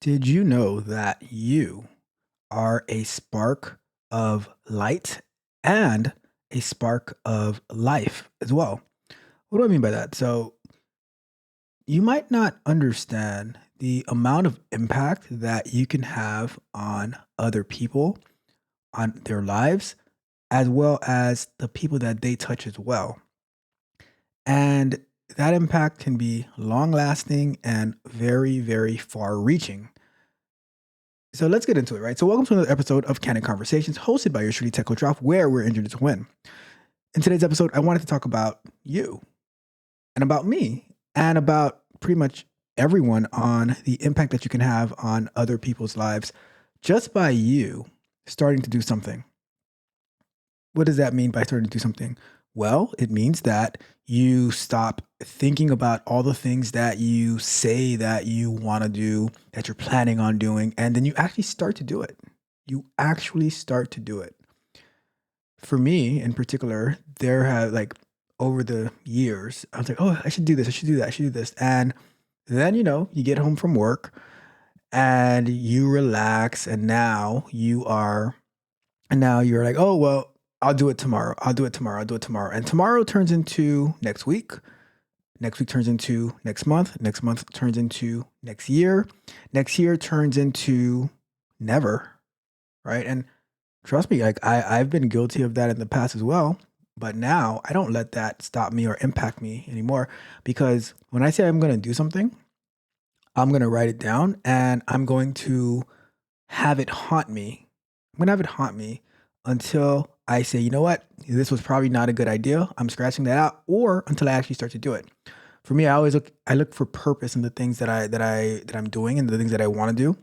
Did you know that you are a spark of light and a spark of life as well? What do I mean by that? So, you might not understand the amount of impact that you can have on other people, on their lives, as well as the people that they touch as well. And that impact can be long lasting and very, very far reaching. So let's get into it, right? So welcome to another episode of Canon Conversations, hosted by your truly tech coach, Ralph, where we're injured to win. In today's episode, I wanted to talk about you and about me and about pretty much everyone on the impact that you can have on other people's lives just by you starting to do something. What does that mean by starting to do something? Well, it means that you stop thinking about all the things that you say that you want to do, that you're planning on doing, and then you actually start to do it. You actually start to do it. For me in particular, there have like over the years, I was like, oh, I should do this, I should do that, I should do this. And then, you get home from work and you relax, and now you're like, oh, well, I'll do it tomorrow. I'll do it tomorrow. I'll do it tomorrow. And tomorrow turns into next week. Next week turns into next month. Next month turns into next year. Next year turns into never. Right. And trust me, like I've been guilty of that in the past as well. But now I don't let that stop me or impact me anymore, because when I say I'm going to do something, I'm going to write it down and I'm going to have it haunt me. I'm going to have it haunt me until I say, you know what, this was probably not a good idea. I'm scratching that out, or until I actually start to do it. For me, I look for purpose in the things that I'm doing and the things that I want to do,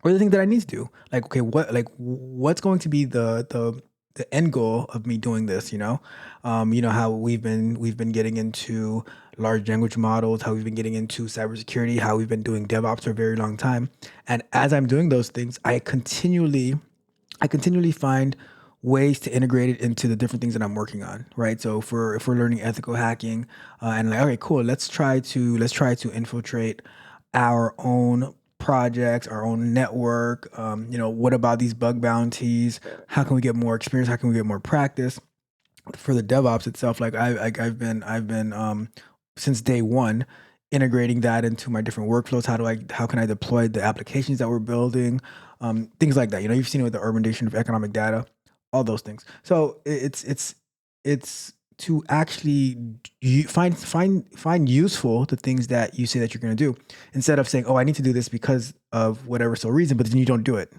or the things that I need to do. Like, okay, what's going to be the end goal of me doing this? You know how we've been getting into large language models, how we've been getting into cybersecurity, how we've been doing DevOps for a very long time. And as I'm doing those things, I continually find ways to integrate it into the different things that I'm working on, right? So for if we're learning ethical hacking, and like, okay, cool, let's try to infiltrate our own projects, our own network. What about these bug bounties? How can we get more experience? How can we get more practice? For the DevOps itself, like I've been since day one integrating that into my different workflows. How can I deploy the applications that we're building? Things like that. You've seen it with the urbanization of economic data, all those things. So it's to actually find useful the things that you say that you're going to do, instead of saying, oh, I need to do this because of whatever so reason, but then you don't do it.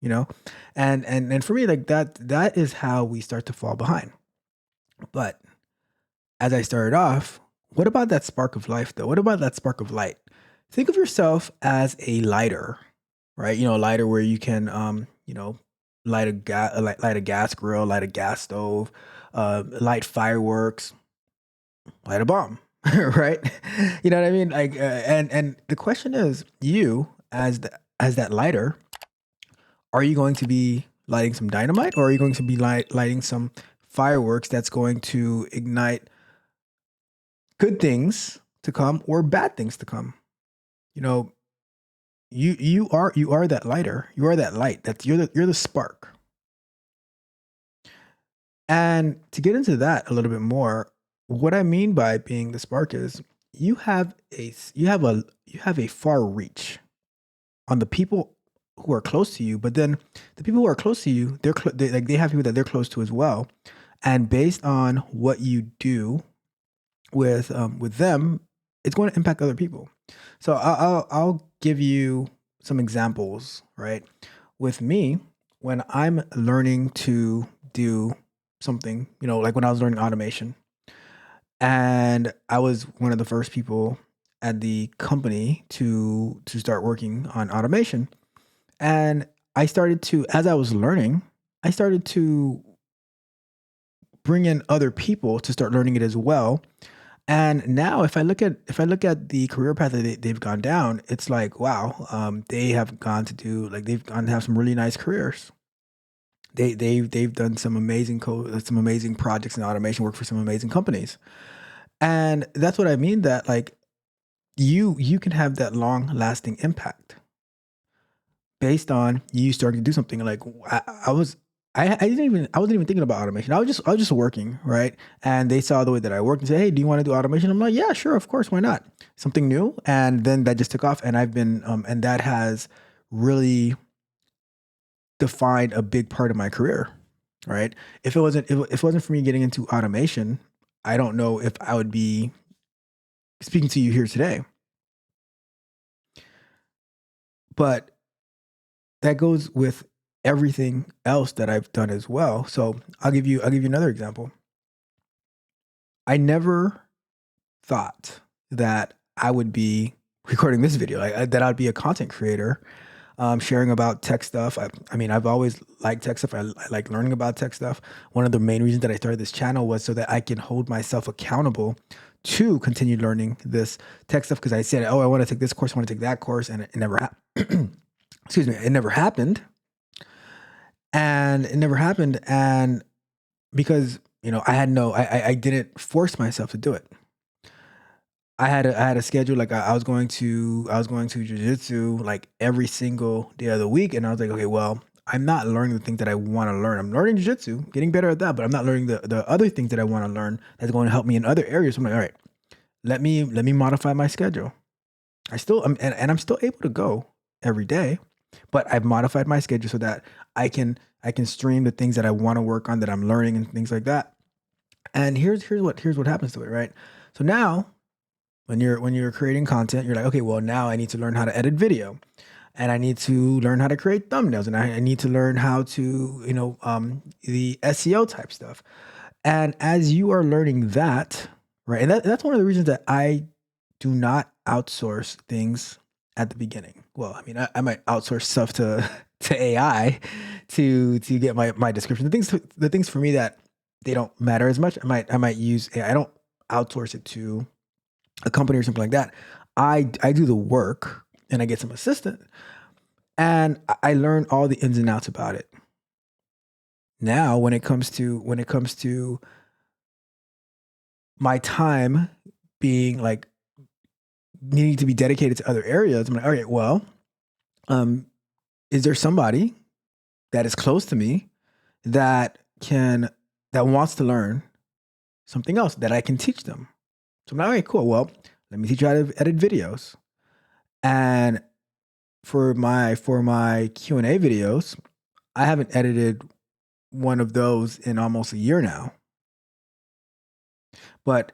You know, and for me, like that is how we start to fall behind. But as I started off, what about that spark of life though? What about that spark of light? Think of yourself as a lighter, right? A lighter where you can, light a gas grill, light a gas stove, light fireworks, light a bomb, right? You know what I mean? Like, and the question is, you as that lighter, are you going to be lighting some dynamite, or are you going to be lighting some fireworks that's going to ignite good things to come or bad things to come? You know, you are that lighter. You are that light. You're the spark. And to get into that a little bit more, what I mean by being the spark is you have a far reach on the people who are close to you, but then the people who are close to you, they have people that they're close to as well. And based on what you do with them, it's going to impact other people. So I'll give you some examples, right? With me, when I'm learning to do something, like when I was learning automation, and I was one of the first people at the company to start working on automation. And as I was learning, I started to bring in other people to start learning it as well. And now, if I look at the career path that they've gone down, it's like, wow, they've gone to have some really nice careers. They've done some amazing projects in automation, work for some amazing companies, and that's what I mean. That like you can have that long lasting impact. based on you starting to do something. Like I was, I wasn't even thinking about automation. I was just working, right? And they saw the way that I worked and said, "Hey, do you want to do automation?" I'm like, "Yeah, sure, of course, why not?" Something new, and then that just took off, and and that has really defined a big part of my career, right? If it wasn't for me getting into automation, I don't know if I would be speaking to you here today. But that goes with everything else that I've done as well. So I'll give you another example. I never thought that I would be recording this video, that I'd be a content creator, sharing about tech stuff. I mean, I've always liked tech stuff. I like learning about tech stuff. One of the main reasons that I started this channel was so that I can hold myself accountable to continue learning this tech stuff. Because I said, oh, I want to take this course, I want to take that course, and it never happened. Excuse me, it never happened. And it never happened. And because, I had I didn't force myself to do it. I had a schedule. Like I was going to jujitsu like every single day of the week. And I was like, okay, well, I'm not learning the things that I want to learn. I'm learning jujitsu, getting better at that, but I'm not learning the other things that I want to learn that's going to help me in other areas. So I'm like, all right, let me modify my schedule. And I'm still able to go every day, but I've modified my schedule so that I can stream the things that I want to work on, that I'm learning and things like that. And here's what happens to it, right? So now when you're creating content, you're like, okay, well, now I need to learn how to edit video, and I need to learn how to create thumbnails, and I need to learn how to, the SEO type stuff. And as you are learning that, right, and that's one of the reasons that I do not outsource things at the beginning. Well, I mean, I might outsource stuff to to AI to get my description. The things for me that they don't matter as much. I might use AI. I don't outsource it to a company or something like that. I do the work and I get some assistant, and I learn all the ins and outs about it. Now, when it comes to my time being like needing to be dedicated to other areas, I'm like, all right, well, um, is there somebody that is close to me that can that wants to learn something else that I can teach them? So I'm like, all right, cool. Well, let me teach you how to edit videos. And for my Q&A videos, I haven't edited one of those in almost a year now. But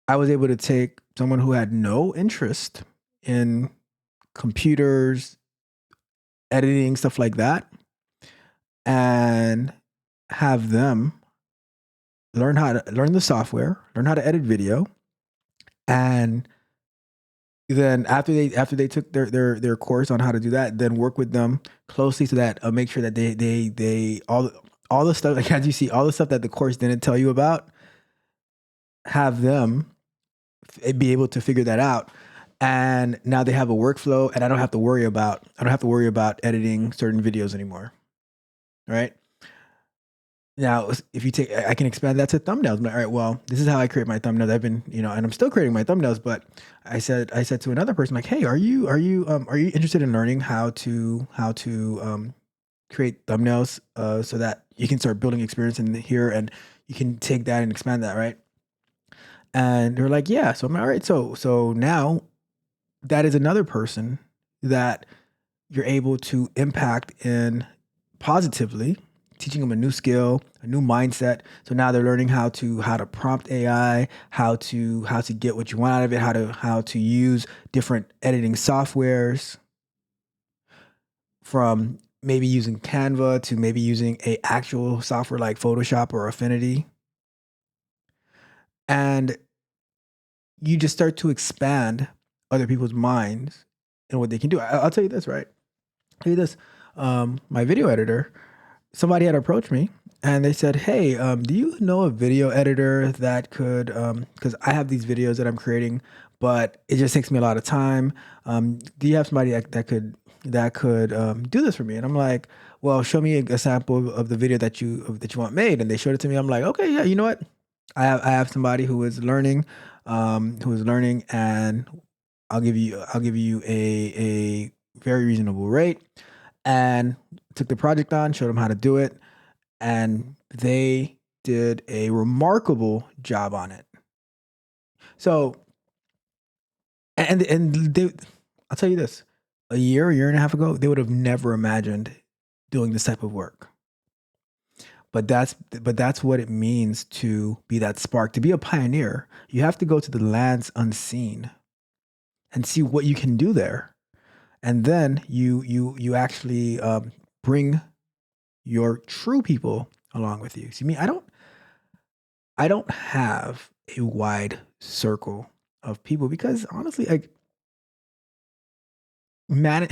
I was able to take someone who had no interest in computers, editing, stuff like that, and have them learn the software, learn how to edit video, and then after they took their course on how to do that, then work with them closely so that make sure that they all the stuff, like as you see, all the stuff that the course didn't tell you about, have them be able to figure that out. And now they have a workflow, and I don't have to worry about editing certain videos anymore. Right? Now, if you take, I can expand that to thumbnails. I'm like, all right, well, this is how I create my thumbnails. I've been, and I'm still creating my thumbnails. But I said to another person, like, hey, are you interested in learning how to create thumbnails, so that you can start building experience in here, and you can take that and expand that, right? And they're like, yeah. So I'm like, all right. So now that is another person that you're able to impact in positively, teaching them a new skill, a new mindset. So now they're learning how to prompt AI, how to get what you want out of it, how to use different editing softwares, from maybe using Canva to maybe using a actual software like Photoshop or Affinity. And you just start to expand other people's minds and what they can do. I'll tell you this, right? I'll tell you this. My video editor, somebody had approached me and they said, hey, do you know a video editor that could, because I have these videos that I'm creating, but it just takes me a lot of time. Do you have somebody that could do this for me? And I'm like, well, show me a sample of the video that you want made. And they showed it to me. I'm like, okay, yeah, you know what? I have somebody who is learning, and I'll give you a very reasonable rate, and took the project on, showed them how to do it, and they did a remarkable job on it. So, and they, I'll tell you this, a year and a half ago, they would have never imagined doing this type of work. But that's what it means to be that spark, to be a pioneer. You have to go to the lands unseen and see what you can do there, and then you actually bring your true people along with you. See me, I don't have a wide circle of people because honestly, like man,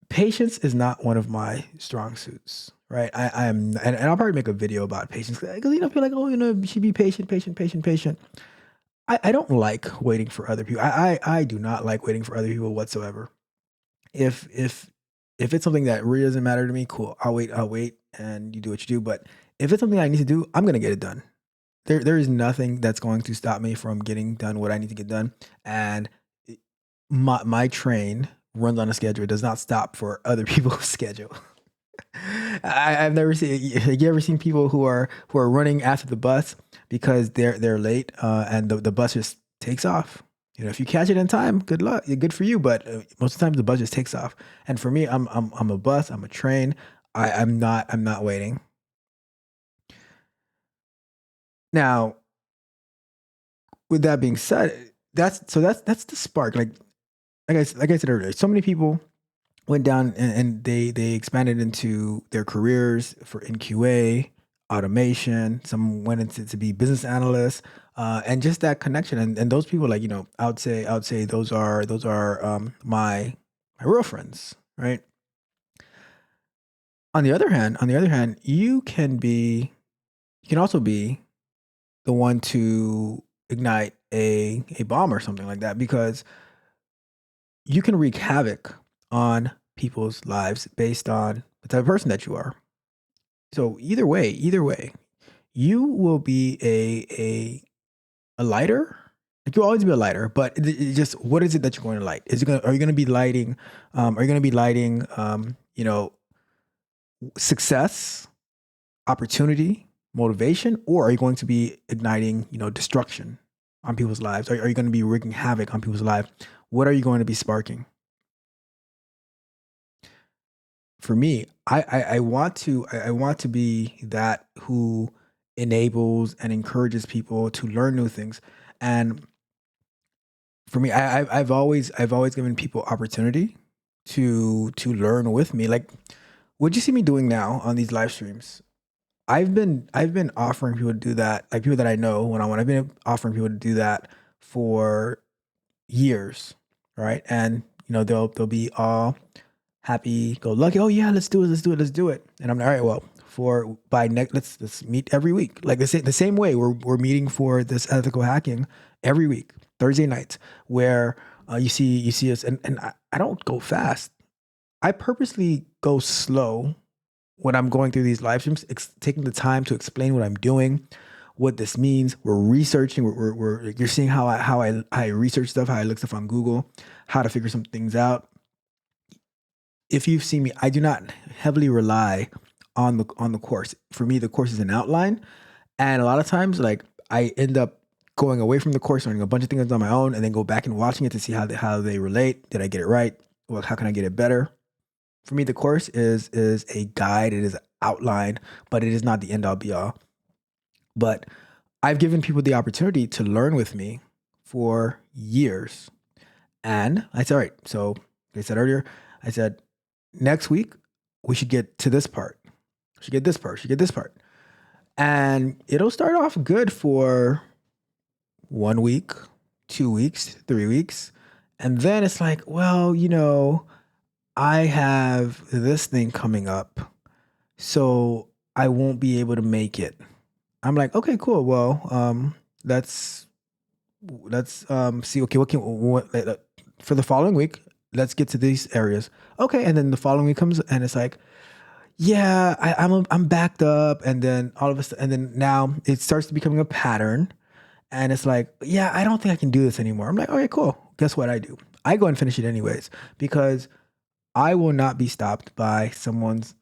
patience is not one of my strong suits. Right, I'm, and I'll probably make a video about patience because people are like, oh, you should be patient, patient, patient, patient. I don't like waiting for other people. I do not like waiting for other people whatsoever. If it's something that really doesn't matter to me, cool. I'll wait, and you do what you do. But if it's something I need to do, I'm gonna get it done. There is nothing that's going to stop me from getting done what I need to get done. And it- my train runs on a schedule. It does not stop for other people's schedule. I've never seen. You ever seen people who are running after the bus because they're late, and the bus just takes off. If you catch it in time, good luck, good for you. But most of the time, the bus just takes off. And for me, I'm a bus. I'm a train. I'm not waiting. Now, with that being said, that's the spark. Like I said earlier, so many people went down and they expanded into their careers for in QA, automation. Some went into to be business analysts, and just that connection. And those people, like I would say those are my real friends, right? On the other hand, you can also be the one to ignite a bomb or something like that because you can wreak havoc on people's lives based on the type of person that you are. So either way, you will be a lighter. Like you'll always be a lighter, but it just what is it that you're going to light? Are you going to be lighting? Are you going to be lighting? Success, opportunity, motivation, or are you going to be igniting? Destruction on people's lives? Are you going to be wreaking havoc on people's lives? What are you going to be sparking? For me, I want to be that who enables and encourages people to learn new things. And for me, I've always given people opportunity to learn with me. Like what you see me doing now on these live streams, I've been offering people to do that, like people that I know one on one. I've been offering people to do that for years, right? And they'll be all happy, go lucky. Oh yeah, let's do it, let's do it, let's do it. And I'm like, all right, well, for by next, let's meet every week, like the same way we're meeting for this ethical hacking every week, Thursday nights, where you see us, and I don't go fast. I purposely go slow when I'm going through these live streams, taking the time to explain what I'm doing, what this means. We're researching. You're seeing how I research stuff, how I look stuff on Google, how to figure some things out. If you've seen me, I do not heavily rely on the course. For me, the course is an outline, and a lot of times, like I end up going away from the course, learning a bunch of things on my own, and then go back and watching it to see how they relate. Did I get it right? Well, how can I get it better? For me, the course is a guide. It is an outline, but it is not the end all be all. But I've given people the opportunity to learn with me for years, and I said, all right. So like I said earlier, I said next week we should get to this part. We should get this part. We should get this part, and it'll start off good for 1 week, 2 weeks, 3 weeks, and then it's like, well, I have this thing coming up, so I won't be able to make it. I'm like, okay, cool. Well, let's see. Okay, for the following week? Let's get to these areas. Okay, and then the following week comes, and it's like, yeah, I'm backed up, and then all of a sudden, and then now it starts to becoming a pattern, and it's like, yeah, I don't think I can do this anymore. I'm like, okay, cool. Guess what I do? I go and finish it anyways because I will not be stopped by someone's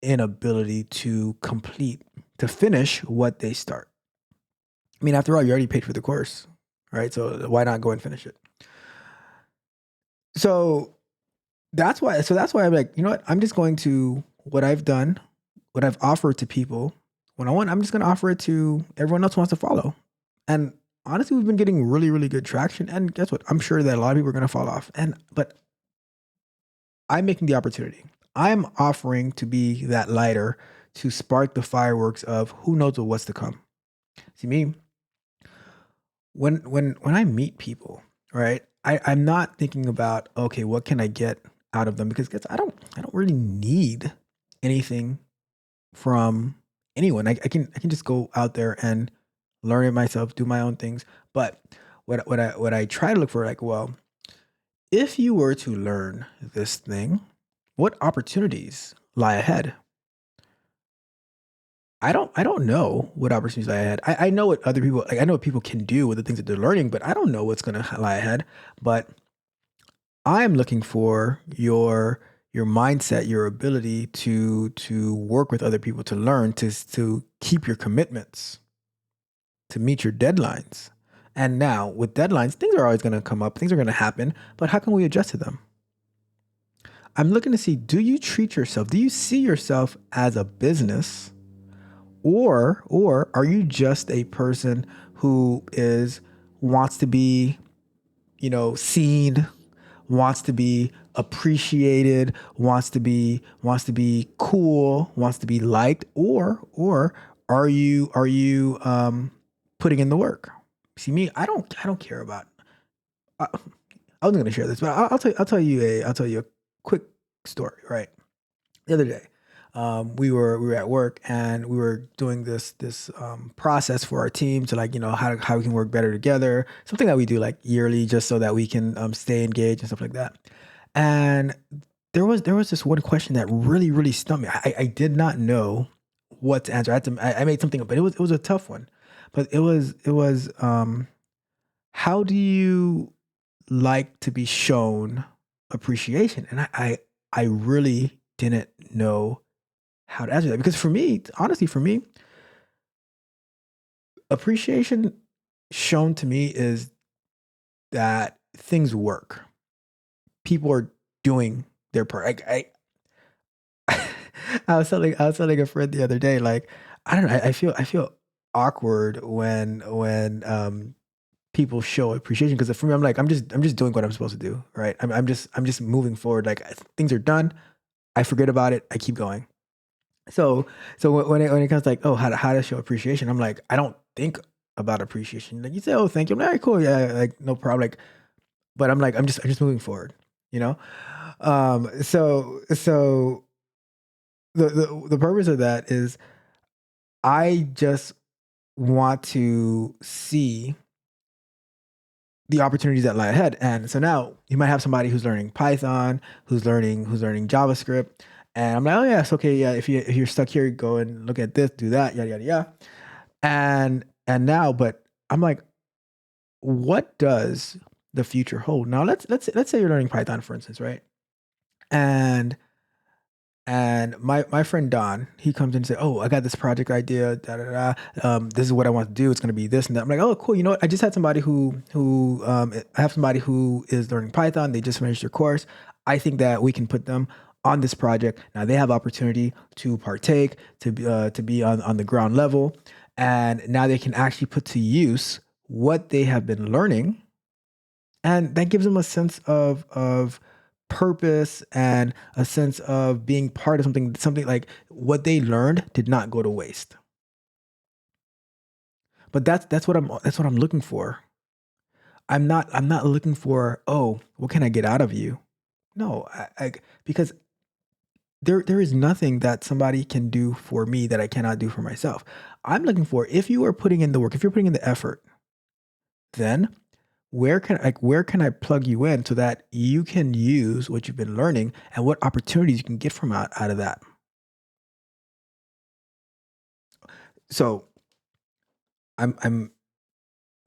inability to complete, to finish what they start. I mean, after all, you already paid for the course, right? So why not go and finish it? So that's why I'm like, you know what? I'm just going to what I've done, what I've offered to people when I want, I'm just going to offer it to everyone else who wants to follow. And honestly, we've been getting really, really good traction. And guess what? I'm sure that a lot of people are going to fall off. But I'm making the opportunity. I'm offering to be that lighter to spark the fireworks of who knows what's to come. See me, when I meet people, right? I'm not thinking about, okay, what can I get out of them? Because guess I don't really need anything from anyone. I can just go out there and learn it myself, do my own things. But what I try to look for, like, well, if you were to learn this thing, what opportunities lie ahead? I don't know what opportunities lie ahead. I know what other people, like, I know what people can do with the things that they're learning, but I don't know what's gonna lie ahead. But I'm looking for your mindset, your ability to work with other people, to learn, to keep your commitments, to meet your deadlines. And now with deadlines, things are always gonna come up, things are gonna happen, but how can we adjust to them? I'm looking to see, do you treat yourself, do you see yourself as a business, or are you just a person who is wants to be, seen, wants to be appreciated, wants to be cool, wants to be liked, or are you putting in the work? See me, I don't care about. I, I wasn't going to share this, but I'll tell you a quick story. Right, the other day, we were at work and we were doing this process for our team to, like, how we can work better together. Something that we do like yearly, just so that we can stay engaged and stuff like that. And there was this one question that really stumped me. I did not know what to answer. I made something up, but it was a tough one. But it was how do you like to be shown appreciation? And I really didn't know how to answer that, because for me, honestly, for me, appreciation shown to me is that things work. People are doing their part. I was telling a friend the other day, like, I don't know, I feel awkward when people show appreciation, because for me, I'm like, I'm just doing what I'm supposed to do, right? I'm just moving forward. Like, things are done, I forget about it, I keep going. So when it comes to, like, oh, how to show appreciation, I'm like, I don't think about appreciation. Like, you say, oh, thank you, I'm like, all right, cool, yeah, like, no problem. Like, but I'm like, I'm just moving forward, you know. So the purpose of that is I just want to see the opportunities that lie ahead. And so now you might have somebody who's learning Python, who's learning JavaScript, and I'm like, oh yes, okay, yeah. If you're stuck here, go and look at this, do that, yada yada yada. And now, but I'm like, what does the future hold? Now let's say you're learning Python, for instance, right? And my friend Don, he comes in and say, "Oh, I got this project idea. Da, da, da. This is what I want to do. It's going to be this and that." I'm like, "Oh, cool. You know what? I just had somebody I have somebody who is learning Python. They just finished their course. I think that we can put them on this project. Now they have opportunity to partake, to be on the ground level, and now they can actually put to use what they have been learning, and that gives them a sense of purpose and a sense of being part of something like what they learned did not go to waste. But that's what I'm looking for. I'm not looking for, oh, what can I get out of you? No, because there is nothing that somebody can do for me that I cannot do for myself. I'm looking for, if you are putting in the work, if you're putting in the effort, then where can I plug you in so that you can use what you've been learning, and what opportunities you can get from out of that. So I'm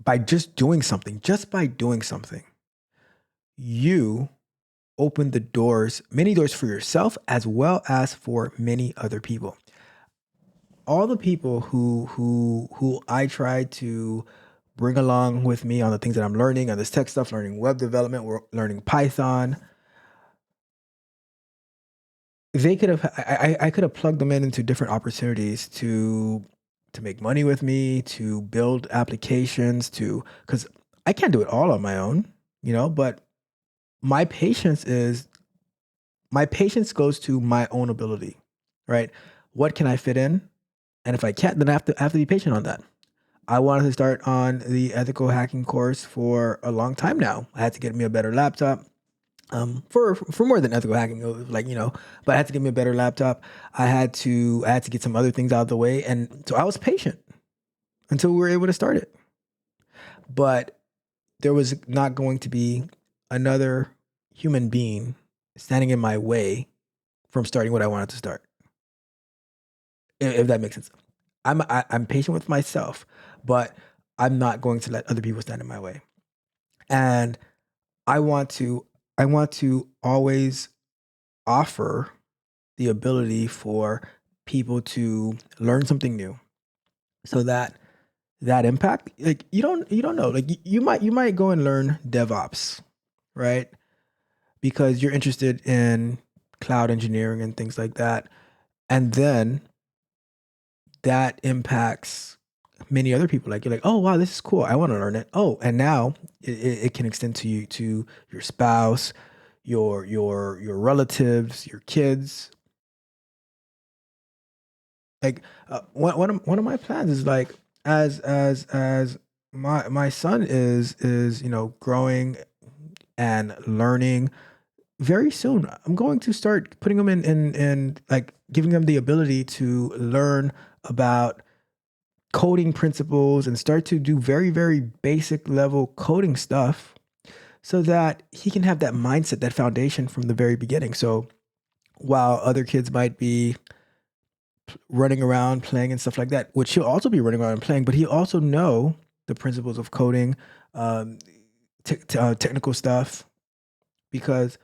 by just by doing something, you open the doors, many doors for yourself as well as for many other people. All the people who I try to bring along with me on the things that I'm learning on this tech stuff, learning web development, we're learning Python. They could have I could have plugged them into different opportunities to make money with me, to build applications, to because I can't do it all on my own, but my patience is my patience goes to my own ability, right? What can I fit in? And if I can't, then I have to be patient on that. I wanted to start on the ethical hacking course for a long time now. I had to get me a better laptop. For more than ethical hacking, it was like but I had to get me a better laptop. I had to get some other things out of the way, and so I was patient until we were able to start it. But there was not going to be another human being standing in my way from starting what I wanted to start. If that makes sense. I'm patient with myself, but I'm not going to let other people stand in my way. And I want to I want to always offer the ability for people to learn something new so that that impact, like, you don't know, like, you might go and learn DevOps, right? Because you're interested in cloud engineering and things like that, and then that impacts many other people. Like, you're like, oh wow, this is cool, I want to learn it. Oh, and now it can extend to you, to your spouse, your relatives, your kids. Like, one of my plans is, like, as my son is growing and learning, very soon I'm going to start putting him in like giving them the ability to learn about coding principles and start to do very, very basic level coding stuff so that he can have that mindset, that foundation from the very beginning. So while other kids might be running around playing and stuff like that, which he'll also be running around and playing, but he'll also know the principles of coding, um, technical stuff, because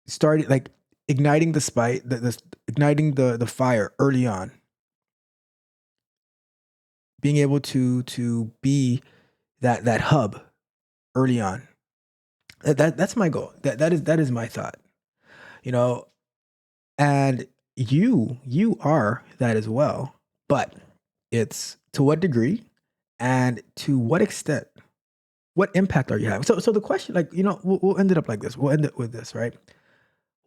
starting, like, igniting the spite, igniting the fire early on, being able to be that hub early on. That's my goal. That is my thought. You know, and you are that as well, but it's to what degree and to what extent. What impact are you having? So the question, like, we'll end it up like this. We'll end it with this, right?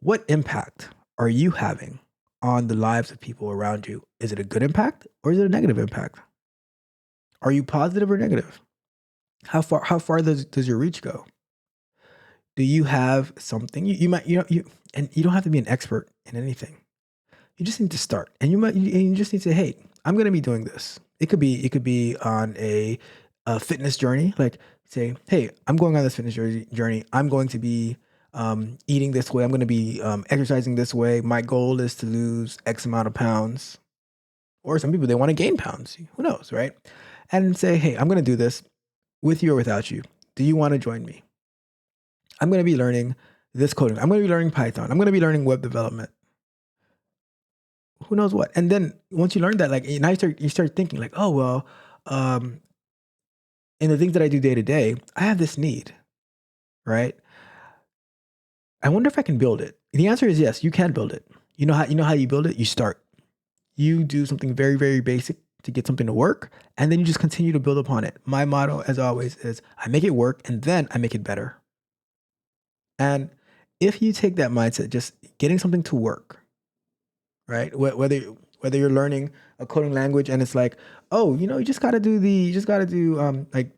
What impact are you having on the lives of people around you? Is it a good impact or is it a negative impact? Are you positive or negative? How far does your reach go? Do you have something you might and you don't have to be an expert in anything. You just need to start, and you just need to say, hey, I'm going to be doing this. It could be on a fitness journey. Like, say, hey, I'm going on this fitness journey. I'm going to be eating this way. I'm going to be exercising this way. My goal is to lose X amount of pounds. Or some people, they want to gain pounds. Who knows, right? And say, hey, I'm going to do this with you or without you. Do you want to join me? I'm going to be learning this coding. I'm going to be learning Python. I'm going to be learning web development. Who knows what? And then once you learn that, like, now you start thinking, like, oh well, um, in the things that I do day to day, I have this need, right? I wonder if I can build it. The answer is yes, you can build it. You know how you build it? You start. You do something very, very basic to get something to work, and then you just continue to build upon it. My motto, as always, is I make it work and then I make it better. And if you take that mindset, just getting something to work, right? Whether you're learning a coding language and it's like, oh, you just gotta do like,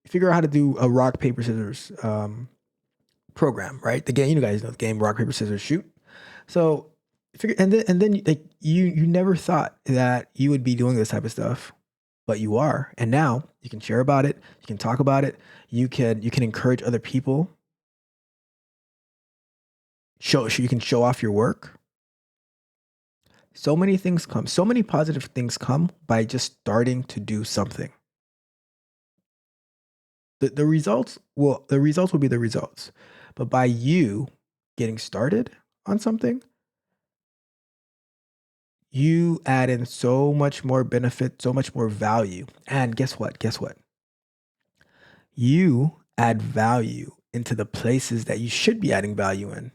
figure out how to do a rock paper scissors program, right? The game, you guys know the game rock paper scissors shoot. So figure, and then like, you never thought that you would be doing this type of stuff, but you are, and now you can share about it, you can talk about it, you can encourage other people, you can show off your work. So many positive things come by just starting to do something. the results will be the results. But by you getting started on something, you add in so much more benefit, so much more value. And guess what? Guess what? You add value into the places that you should be adding value in.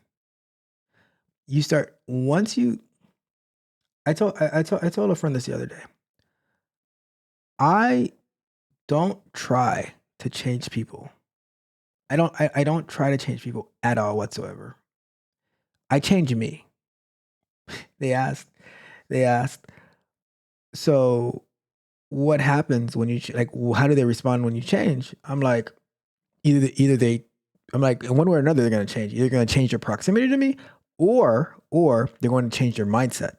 You start once you I told a friend this the other day. I don't try to change people. I don't try to change people at all whatsoever. I change me. They asked they asked, "So what happens when you like how do they respond when you change?" I'm like, either they I'm like, in one way or another they're going to change. Either going to change their proximity to me or they're going to change their mindset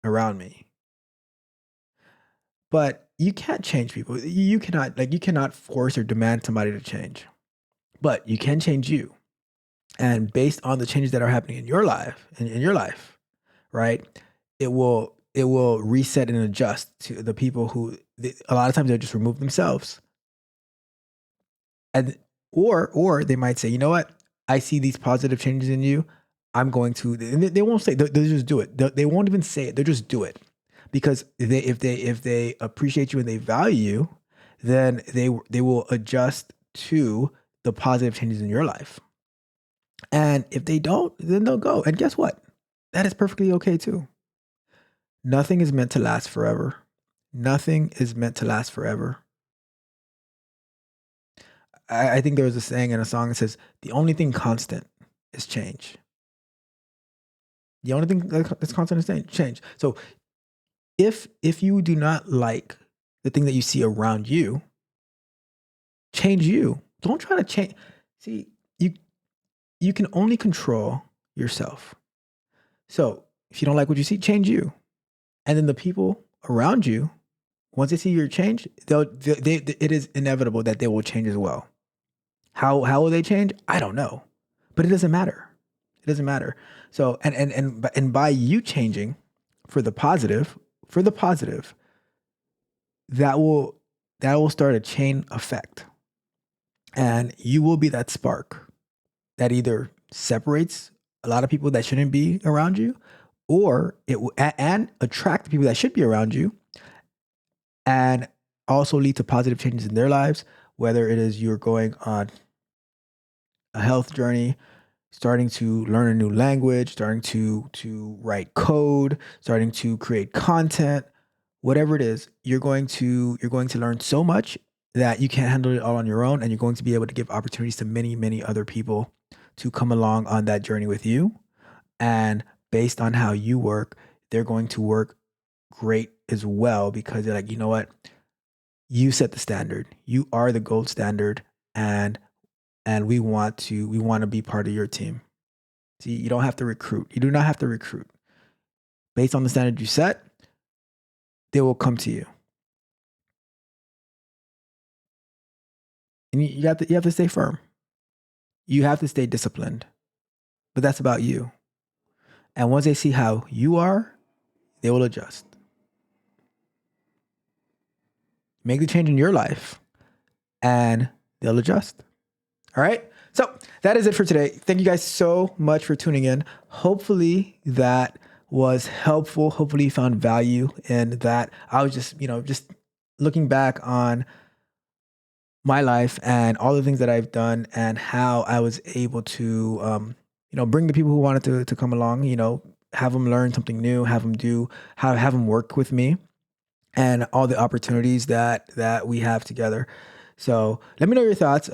around me. But you can't change people. You cannot force or demand somebody to change. But you can change you. And based on the changes that are happening in your life, in your life, right? It will reset and adjust to the people who a lot of times they'll just remove themselves. And or they might say, "You know what? I see these positive changes in you. I'm going to," and they won't say, they'll just do it. They won't even say it. They'll just do it. Because if they appreciate you and they value you, then they will adjust to the positive changes in your life. And if they don't, then they'll go. And guess what? That is perfectly okay too. Nothing is meant to last forever. Nothing is meant to last forever. I think there was a saying in a song that says, the only thing constant is change. The only thing that's constant is change. So if you do not like the thing that you see around you, change you. Don't try to change. See, you can only control yourself. So if you don't like what you see, change you. And then the people around you, once they see your change, it is inevitable that they will change as well. How will they change? I don't know, but it doesn't matter. It doesn't matter. So and by you changing for the positive, that will start a chain effect, and you will be that spark that either separates a lot of people that shouldn't be around you, or it will and attract the people that should be around you, and also lead to positive changes in their lives. Whether it is you're going on a health journey, starting to learn a new language, starting to write code, starting to create content, whatever it is, you're going to learn so much that you can't handle it all on your own, and you're going to be able to give opportunities to many other people to come along on that journey with you. And based on how you work, they're going to work great as well, because they're like, you know what? You set the standard. You are the gold standard, and we want to be part of your team. See, you don't have to recruit. You do not have to recruit. Based on the standard you set, they will come to you. And you have to stay firm. You have to stay disciplined. But that's about you. And once they see how you are, they will adjust. Make the change in your life, and they'll adjust. All right. So that is it for today. Thank you guys so much for tuning in. Hopefully that was helpful. Hopefully you found value in that. I was just looking back on my life and all the things that I've done, and how I was able to, bring the people who wanted to come along, have them learn something new, have them work with me, and all the opportunities that we have together. So let me know your thoughts.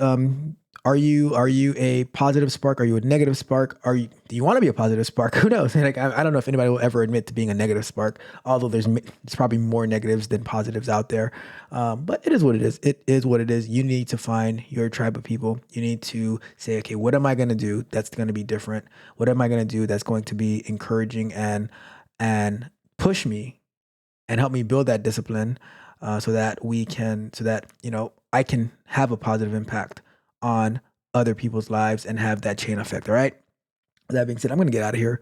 Are you a positive spark? Are you a negative spark? Do you want to be a positive spark? Who knows? Like, I don't know if anybody will ever admit to being a negative spark, although there's probably more negatives than positives out there. But it is what it is. It is what it is. You need to find your tribe of people. You need to say, okay, what am I going to do that's going to be different? What am I going to do that's going to be encouraging and push me and help me build that discipline, so that I can have a positive impact on other people's lives and have that chain effect. All right. With that being said, I'm going to get out of here.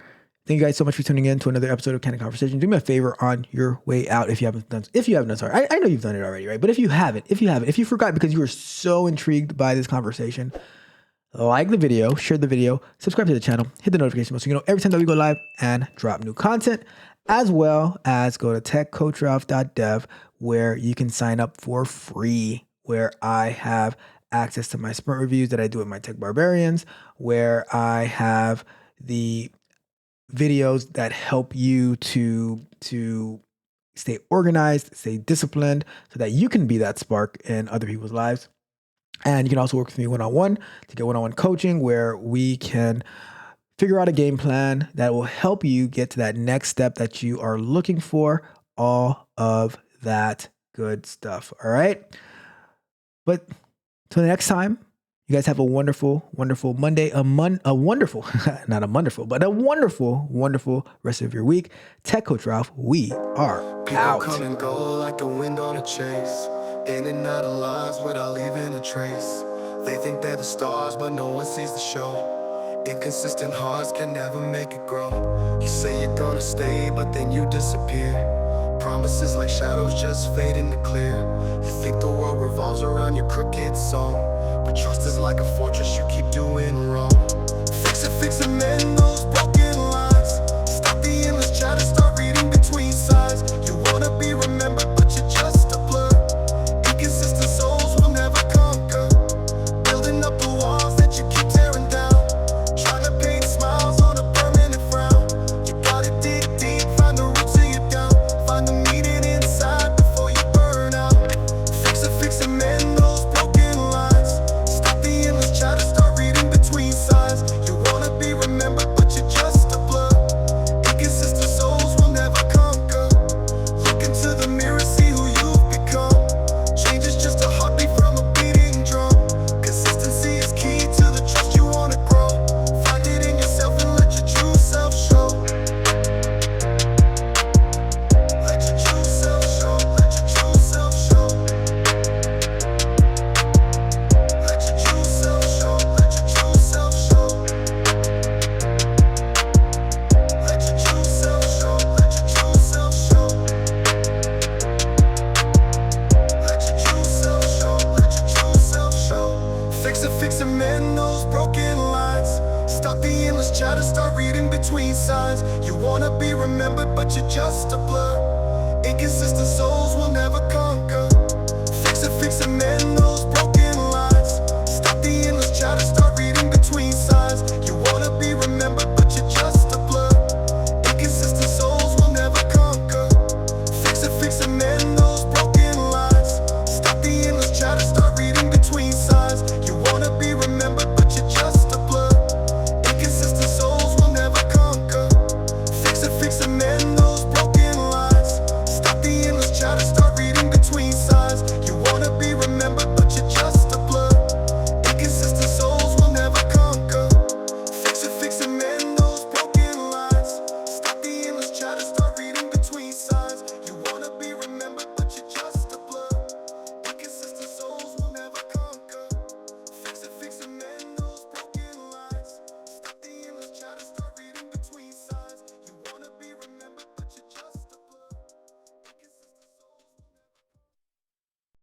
Thank you guys so much for tuning in to another episode of Candid Conversation. Do me a favor on your way out if you haven't done so. I know you've done it already, right? But if you forgot because you were so intrigued by this conversation, like the video, share the video, subscribe to the channel, hit the notification bell so you know every time that we go live and drop new content, as well as go to techcoachralph.dev where you can sign up for free, where I have access to my sprint reviews that I do with my tech barbarians, where I have the videos that help you to stay organized, stay disciplined, so that you can be that spark in other people's lives. And you can also work with me one-on-one to get one-on-one coaching where we can figure out a game plan that will help you get to that next step that you are looking for, all of that good stuff. All right. But till the next time, you guys have a wonderful, wonderful Monday, a wonderful rest of your week. Tech Coach Ralph, we are out. People come and go like the wind on a chase, in and out of lives without leaving a trace. They think they're the stars, but no one sees the show. Inconsistent hearts can never make it grow. You say you're gonna stay, but then you disappear. Promises like shadows just fade into clear. You think the world revolves around your crooked song, but trust is like a fortress you keep doing wrong. Fix it, mend those broken lines. Stop the endless chatter, start reading between sides. You wanna be remembered, but you're just a blur. Inconsistent souls will never conquer, building up the walls that you keep tearing down. Trying to paint smiles on a permanent frown. You gotta dig deep, find the roots of your doubt. Find the meaning inside before you burn out. Fix it, mend those broken lines. Stop the endless chatter, start reading between sides. You wanna be remembered, but you're just a blur. Inconsistent souls will never conquer. Look into the mirror, see who you've become. Change is just a heartbeat from a beating drum. Consistency is key to the trust you wanna grow. Find it in yourself and let your true self show. Let your true self show. Let your true self show. Let your true self show. Let your true self show. Let your true self show. Let your true self show. Let your true self show. Let your true self show. Fix it, mend those broken lines. Stop the endless chatter, start reading between signs. You wanna be remembered, but you're just a blur. Inconsistent souls will never come.